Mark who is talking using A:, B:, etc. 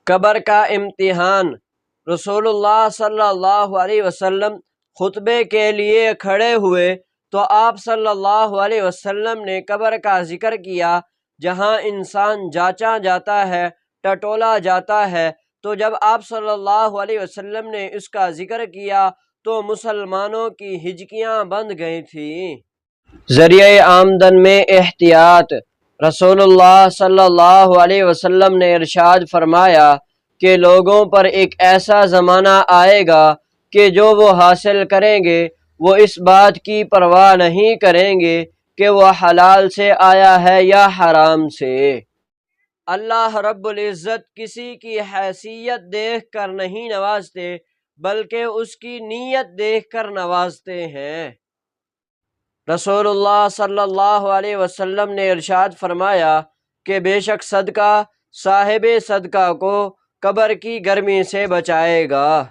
A: قبر کا امتحان۔ رسول اللہ صلی اللہ علیہ وسلم خطبے کے لیے کھڑے ہوئے تو آپ صلی اللہ علیہ وسلم نے قبر کا ذکر کیا، جہاں انسان جانچا جاتا ہے، ٹٹولا جاتا ہے۔ تو جب آپ صلی اللہ علیہ وسلم نے اس کا ذکر کیا تو مسلمانوں کی ہچکیاں بند گئی تھیں۔ ذریعہ آمدن میں احتیاط۔ رسول اللہ صلی اللہ علیہ وسلم نے ارشاد فرمایا کہ لوگوں پر ایک ایسا زمانہ آئے گا کہ جو وہ حاصل کریں گے وہ اس بات کی پرواہ نہیں کریں گے کہ وہ حلال سے آیا ہے یا حرام سے۔ اللہ رب العزت کسی کی حیثیت دیکھ کر نہیں نوازتے بلکہ اس کی نیت دیکھ کر نوازتے ہیں۔ رسول اللہ صلی اللہ علیہ وسلم نے ارشاد فرمایا کہ بے شک صدقہ صاحب صدقہ کو قبر کی گرمی سے بچائے گا۔